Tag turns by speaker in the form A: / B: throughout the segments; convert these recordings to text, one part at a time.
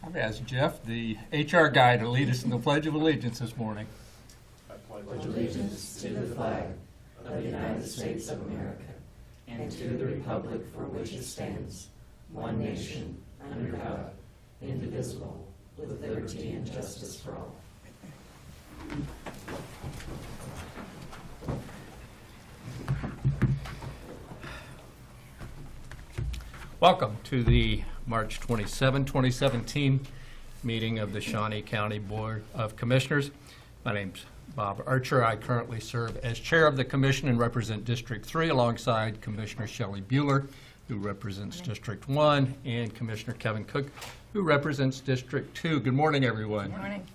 A: I've asked Jeff, the HR guy, to lead us in the Pledge of Allegiance this morning.
B: I pledge allegiance to the flag of the United States of America and to the republic for which it stands, one nation, under God, indivisible, with liberty and justice for all.
A: Welcome to the March 27, 2017 meeting of the Shawnee County Board of Commissioners. My name's Bob Archer. I currently serve as chair of the commission and represent District 3 alongside Commissioner Shelley Bueller, who represents District 1, and Commissioner Kevin Cook, who represents District 2. Good morning, everyone.
C: Good morning.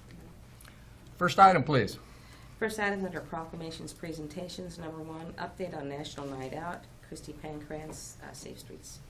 A: First item, please.
C: First item under proclamations presentations. Number 1, update on National Night Out. Christy Pancratz, Safe Streets.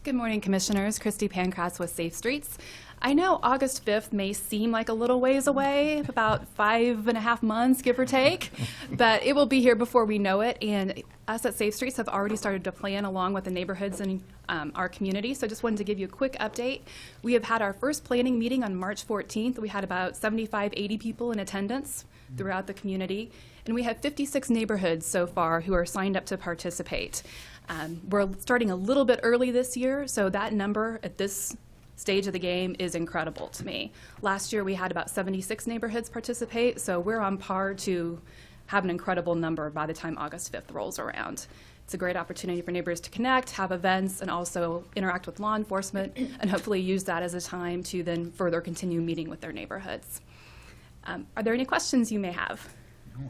D: Good morning, Commissioners. Christy Pancratz with Safe Streets. I know August 5th may seem like a little ways away, about 5.5 months, give or take, but it will be here before we know it. And us at Safe Streets have already started to plan along with the neighborhoods in our community. So I just wanted to give you a quick update. We have had our first planning meeting on March 14th. We had about 75, 80 people in attendance throughout the community. And we have 56 neighborhoods so far who are signed up to participate. We're starting a little bit early this year, so that number at this stage of the game is incredible to me. Last year we had about 76 neighborhoods participate, so we're on par to have an incredible number by the time August 5th rolls around. It's a great opportunity for neighbors to connect, have events, and also interact with law enforcement, and hopefully use that as a time to then further continue meeting with their neighborhoods. Are there any questions you may have?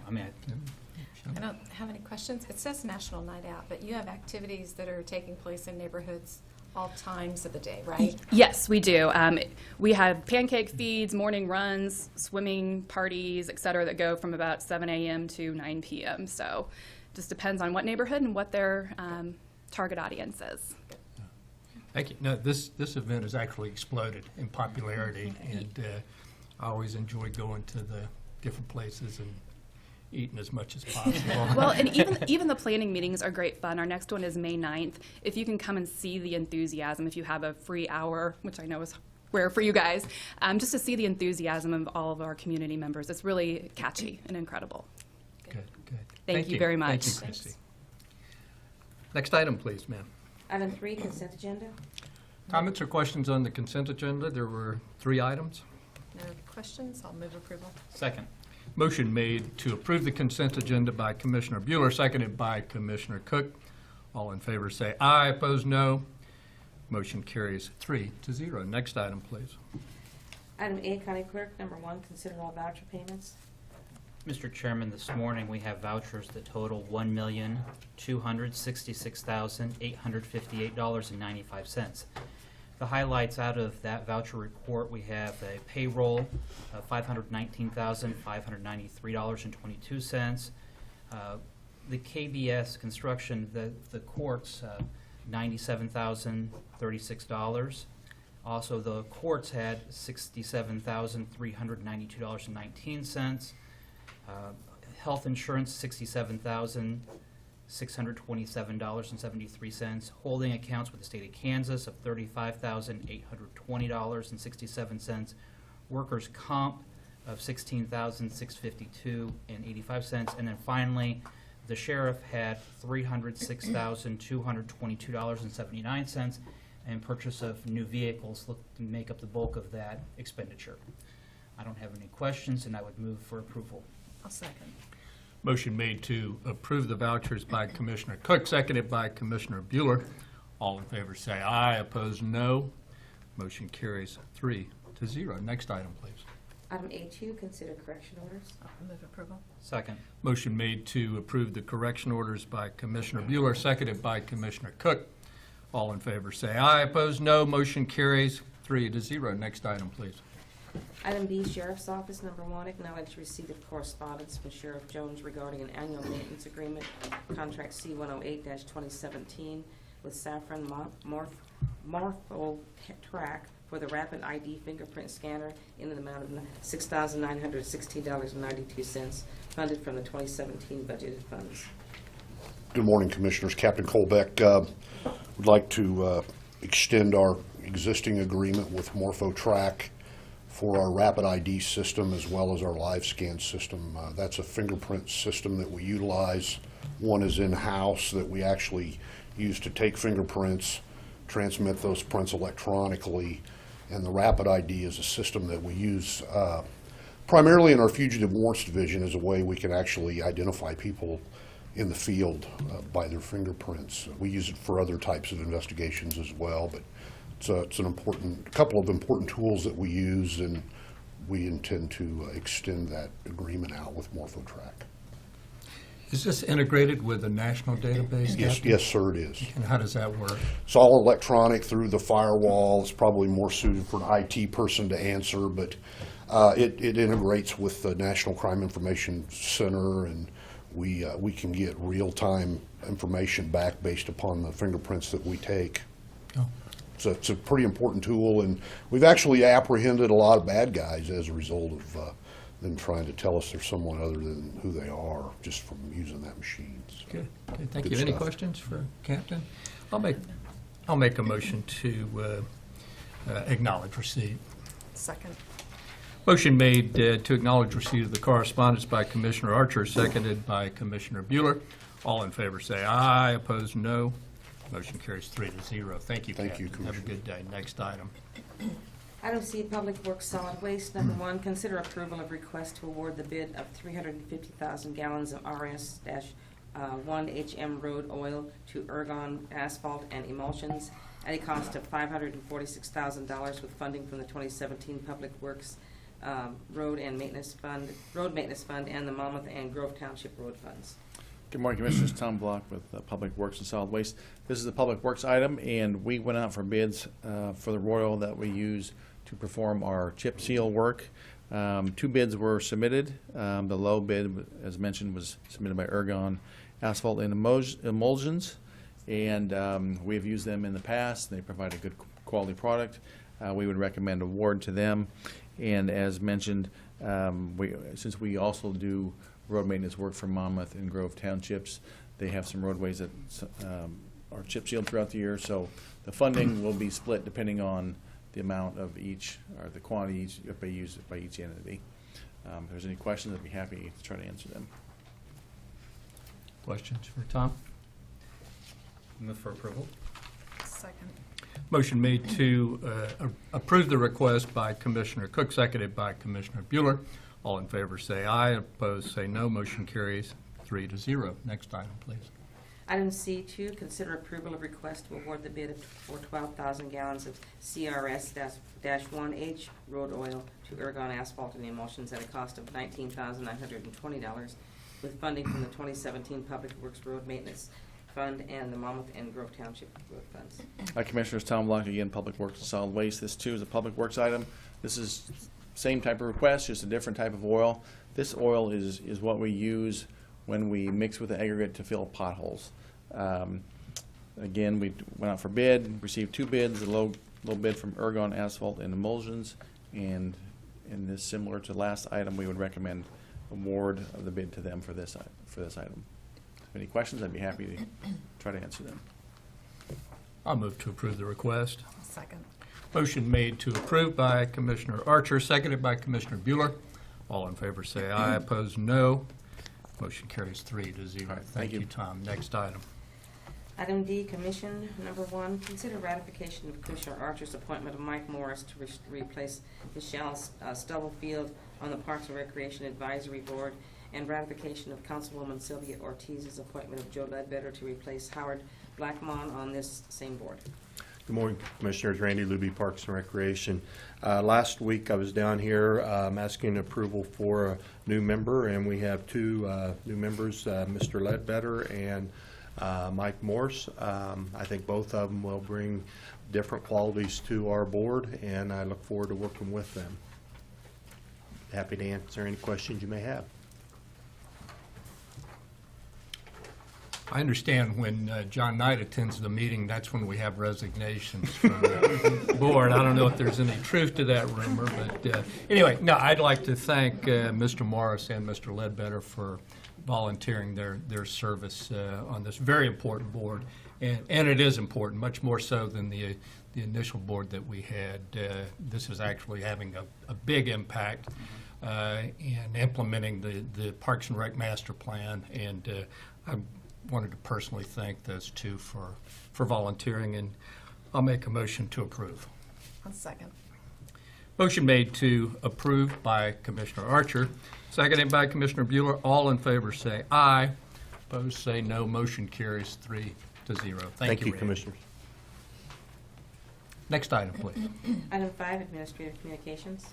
E: I don't have any questions. It says National Night Out, but you have activities that are taking place in neighborhoods all times of the day, right?
D: Yes, we do. We have pancake feeds, morning runs, swimming parties, et cetera, that go from about 7 a.m. to 9 p.m. So just depends on what neighborhood and what their target audience is.
A: Thank you. No, this event has actually exploded in popularity, and I always enjoy going to the different places and eating as much as possible.
D: Well, and even the planning meetings are great fun. Our next one is May 9th. If you can come and see the enthusiasm, if you have a free hour, which I know is rare for you guys, just to see the enthusiasm of all of our community members, it's really catchy and incredible.
A: Good, good.
D: Thank you very much.
A: Thank you, Christy. Next item, please, ma'am.
C: Item 3, consent agenda.
A: Comments or questions on the consent agenda? There were 3 items.
E: No questions? I'll move approval.
F: Second.
A: Motion made to approve the consent agenda by Commissioner Bueller, seconded by Commissioner Cook. All in favor say aye. Opposed, no. Motion carries 3-0. Next item, please.
C: Item A, County Clerk. Number 1, consider all voucher payments.
F: Mr. Chairman, this morning we have vouchers that total $1,266,858.95. The highlights out of that voucher report, we have a payroll of $519,593.22. The KBS construction, the courts, $97,036. Also, the courts had $67,392.19. Health insurance, $67,627.73. Holding accounts with the state of Kansas of $35,820.67. Workers' comp of $16,652.85. And then finally, the sheriff had $306,222.79, and purchase of new vehicles look to make up the bulk of that expenditure. I don't have any questions, and I would move for approval.
E: I'll second.
A: Motion made to approve the vouchers by Commissioner Cook, seconded by Commissioner Bueller. All in favor say aye. Opposed, no. Motion carries 3-0. Next item, please.
C: Item A2, consider correction orders.
E: I'll move approval.
F: Second.
A: Motion made to approve the correction orders by Commissioner Bueller, seconded by Commissioner Cook. All in favor say aye. Opposed, no. Motion carries 3-0. Next item, please.
C: Item B, Sheriff's Office. Number 1, acknowledge receipt of correspondence from Sheriff Jones regarding an annual maintenance agreement, contract C-108-2017 with Saffron Morpho Track for the rapid ID fingerprint scanner in an amount of $6,916.92, funded from the 2017 budgeted funds.
G: Good morning, Commissioners. Captain Colbeck. We'd like to extend our existing agreement with MorphoTrack for our rapid ID system as well as our live scan system. That's a fingerprint system that we utilize. One is in-house that we actually use to take fingerprints, transmit those prints electronically, and the rapid ID is a system that we use primarily in our fugitive warrants division as a way we can actually identify people in the field by their fingerprints. We use it for other types of investigations as well, but it's an couple of important tools that we use, and we intend to extend that agreement out with MorphoTrack.
A: Is this integrated with the national database,
G: Yes,
A: Captain?
G: yes, sir, it is.
A: And how does that work?
G: It's all electronic through the firewall. It's probably more suited for an IT person to answer, but it integrates with the National Crime Information Center, and we can get real-time information back based upon the fingerprints that we take.
A: Oh.
G: So it's a pretty important tool, and we've actually apprehended a lot of bad guys as a result of them trying to tell us they're someone other than who they are just from using that machine.
A: Good. Thank
G: Good
A: you. Any
G: stuff.
A: questions for Captain? I'll make a motion to acknowledge receipt.
E: Second.
A: Motion made to acknowledge receipt of the correspondence by Commissioner Archer, seconded by Commissioner Bueller. All in favor say aye. Opposed, no. Motion carries 3-0. Thank you,
G: Thank you,
A: Captain. Have a
G: Commissioner.
A: good day. Next item.
C: Item C, Public Works Solid Waste. Number one, consider approval of request to award the bid of 350,000 gallons of RS-1 HM road oil to Ergon Asphalt and Emulsions at a cost of $546,000 with funding from the 2017 Public Works Road Maintenance Fund, and the Monmouth and Grove Township Road Funds.
H: Good morning, Commissioners. Tom Block with Public Works and Solid Waste. This is a Public Works item, and we went out for bids for the royal that we use to perform our chip seal work. 2 bids were submitted. The low bid, as mentioned, was submitted by Ergon Asphalt and Emulsions, and we have used them in the past. They provide a good quality product. We would recommend award to them. And as mentioned, since we also do road maintenance work for Monmouth and Grove Townships, they have some roadways that are chip sealed throughout the year. So the funding will be split depending on the amount of each, or the quantity used by each entity. If there's any questions, I'd be happy to try to answer them.
A: Questions for Tom?
F: Move for approval.
E: Second.
A: Motion made to approve the request by Commissioner Cook, seconded by Commissioner Bueller. All in favor say aye. Opposed say no. Motion carries 3-0. Next item, please.
C: Item C2, consider approval of request to award the bid for 12,000 gallons of CRS-1H road oil to Ergon Asphalt and Emulsions at a cost of $19,920 with funding from the 2017 Public Works Road Maintenance Fund and the Monmouth and Grove Township Road Funds.
H: Hi, Commissioners. Tom Block again, Public Works and Solid Waste. This too is a Public Works item. This is same type of request, just a different type of oil. This oil is what we use when we mix with the aggregate to fill potholes. Again, we went out for bid, received 2 bids, a low bid from Ergon Asphalt and Emulsions, and in this, similar to last item, we would recommend award of the bid to them for this item. Any questions, I'd be happy to try to answer them.
A: I'll move to approve the request.
E: Second.
A: Motion made to approve by Commissioner Archer, seconded by Commissioner Bueller. All in favor say aye. Opposed, no. Motion carries 3-0.
H: All right,
A: Thank
H: thank
A: you,
H: you.
A: Tom. Next item.
C: Item D, Commission. Number one, consider ratification of Commissioner Archer's appointment of Mike Morris to replace Michelle Stubblefield on the Parks and Recreation Advisory Board, and ratification of Councilwoman Sylvia Ortiz's appointment of Joe Ledbetter to replace Howard Blackmon on this same board.
I: Good morning, Commissioners. Randy Luby, Parks and Recreation. Last week I was down here asking approval for a new member, and we have 2 new members, Mr. Ledbetter and Mike Morse. I think both of them will bring different qualities to our board, and I look forward to working with them. Happy to answer any questions you may have.
A: I understand when John Knight attends the meeting, that's when we have resignations from the board. I don't know if there's any truth to that rumor, but anyway, no, I'd like to thank Mr. Morris and Mr. Ledbetter for volunteering their service on this very important board. And it is important, much more so than the initial board that we had. This is actually having a big impact in implementing the Parks and Rec Master Plan, and I wanted to personally thank those two for volunteering, and I'll make a motion to approve.
E: One second.
A: Motion made to approve by Commissioner Archer, seconded by Commissioner Bueller. All in favor say aye. Opposed say no. Motion carries 3-0. Thank you, Randy.
I: Commissioners.
A: Next item, please.
C: Item 5, Administrative Communications.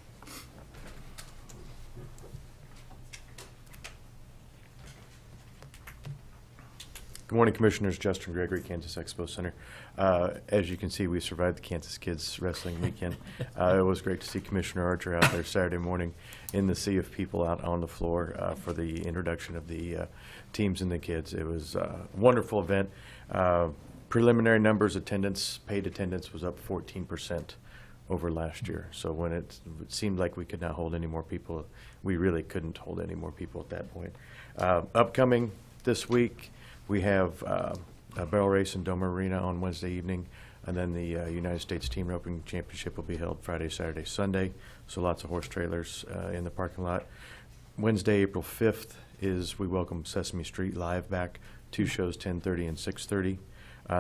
J: Good morning, Commissioners. Justin Gregory, Kansas Expo Center. As you can see, we survived the Kansas Kids Wrestling Weekend. It was great to see Commissioner Archer out there Saturday morning in the sea of people out on the floor for the introduction of the teams and the kids. It was a wonderful event. Preliminary numbers, paid attendance was up 14% over last year. So when it seemed like we could not hold any more people, we really couldn't hold any more people at that point. Upcoming this week, we have a barrel race in Domer Arena on Wednesday evening, and then the United States Team Roping Championship will be held Friday, Saturday, Sunday. So lots of horse trailers in the parking lot. Wednesday, April 5th, is we welcome Sesame Street Live back. 2 shows, 10:30 and 6:30.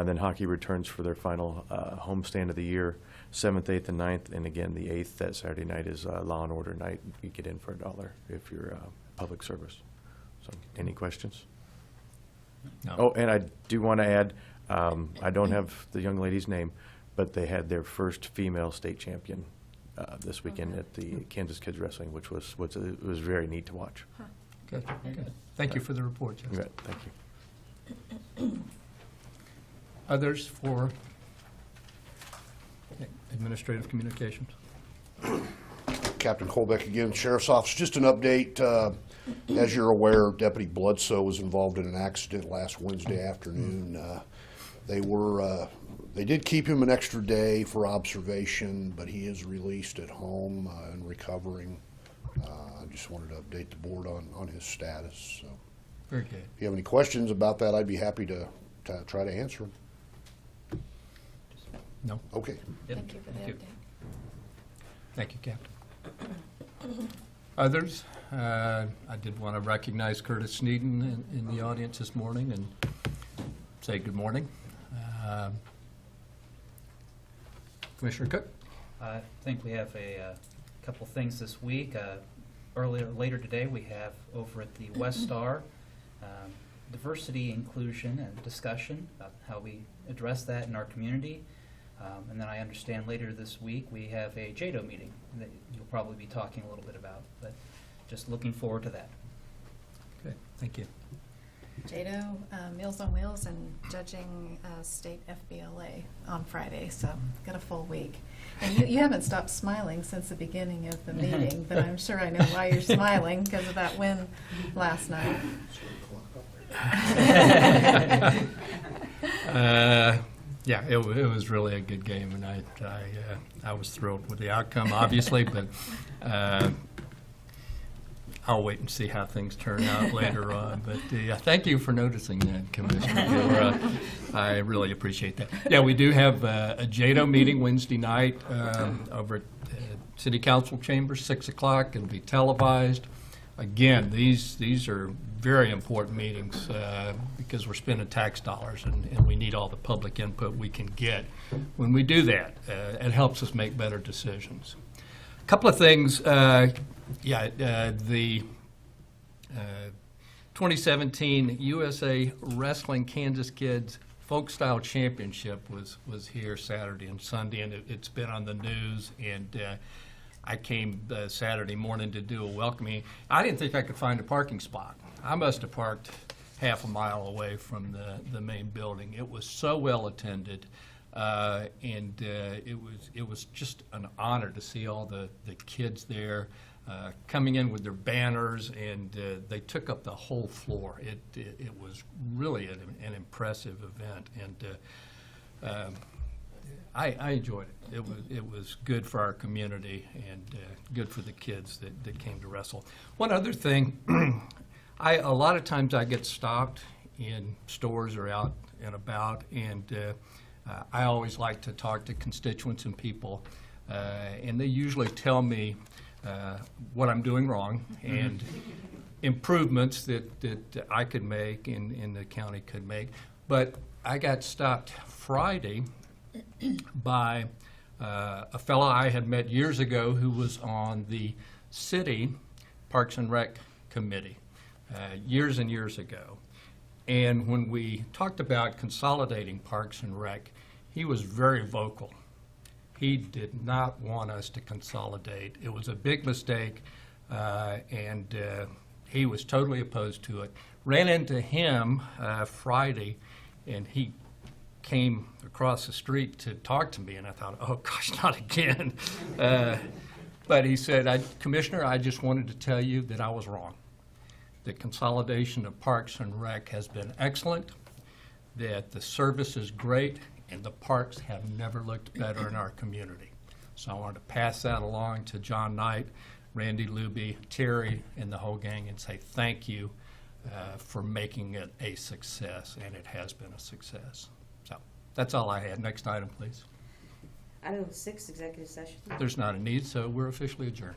J: Then hockey returns for their final homestand of the year, 7th, 8th, and 9th. And again, the 8th, that Saturday night, is Law and Order night. You get in for $1 if you're public service. So any questions?
A: No.
J: Oh, and I do want to add, I don't have the young lady's name, but they had their first female state champion this weekend at the Kansas Kids Wrestling, which was it was very neat to watch.
A: Good. Thank you for the report, Justin.
J: You bet. Thank you.
A: Others for administrative communications?
G: Captain Colbeck again, Sheriff's Office. Just an update. As you're aware, Deputy Bledsoe was involved in an accident last Wednesday afternoon. They did keep him an extra day for observation, but he is released at home and recovering. I just wanted to update the board on his status. So,
A: Very good.
G: if you have any questions about that, I'd be happy to try to answer them.
A: No?
G: Okay.
A: Yep.
E: Thank you for the
A: Thank you.
E: update.
A: Thank you, Captain. Others? I did want to recognize Curtis Sneeden in the audience this morning and say good morning. Commissioner Cook?
F: I think we have a couple things this week. Later today, we have over at the West Star diversity, inclusion, and discussion about how we address that in our community. And then I understand later this week we have a JADO meeting that you'll probably be talking a little bit about, but just looking forward to that.
A: Okay, thank you.
E: JADO, Meals on Wheels, and judging state FBLA on Friday, so got a full week. And you haven't stopped smiling since the beginning of the meeting, but I'm sure I know why you're smiling, because of that win last night.
A: Yeah, it was really a good game, and I was thrilled with the outcome, obviously, but I'll wait and see how things turn out later on. But thank you for noticing that, Commissioner. I really appreciate that. Yeah, we do have a JADO meeting Wednesday night over at City Council Chambers, 6 o'clock. It'll be televised. Again, these are very important meetings because we're spending tax dollars, and we need all the public input we can get. When we do that, it helps us make better decisions. A couple of things. The 2017 USA Wrestling Kansas Kids Folk Style Championship was here Saturday and Sunday, and it's been on the news. And I came Saturday morning to do a welcoming. I didn't think I could find a parking spot. I must have parked half a mile away from the main building. It was so well attended, and it was just an honor to see all the kids there coming in with their banners, and they took up the whole floor. It was really an impressive event, and I enjoyed it. It was good for our community and good for the kids that came to wrestle. One other thing, a lot of times I get stopped in stores or out and about, and I always like to talk to constituents and people, and they usually tell me what I'm doing wrong and improvements that I could make and the county could make. But I got stopped Friday by a fellow I had met years ago who was on the city Parks and Rec committee years and years ago. And when we talked about consolidating Parks and Rec, he was very vocal. He did not want us to consolidate. It was a big mistake, and he was totally opposed to it. Ran into him Friday, and he came across the street to talk to me, and I thought, oh gosh, not again. But he said, Commissioner, I just wanted to tell you that I was wrong. The consolidation of Parks and Rec has been excellent, that the service is great, and the parks have never looked better in our community. So I wanted to pass that along to John Knight, Randy Luby, Terry, and the whole gang, and say thank you for making it a success, and it has been a success. So that's all I had. Next item, please.
C: Item 6, executive session.
A: There's not a need, so we're officially adjourned.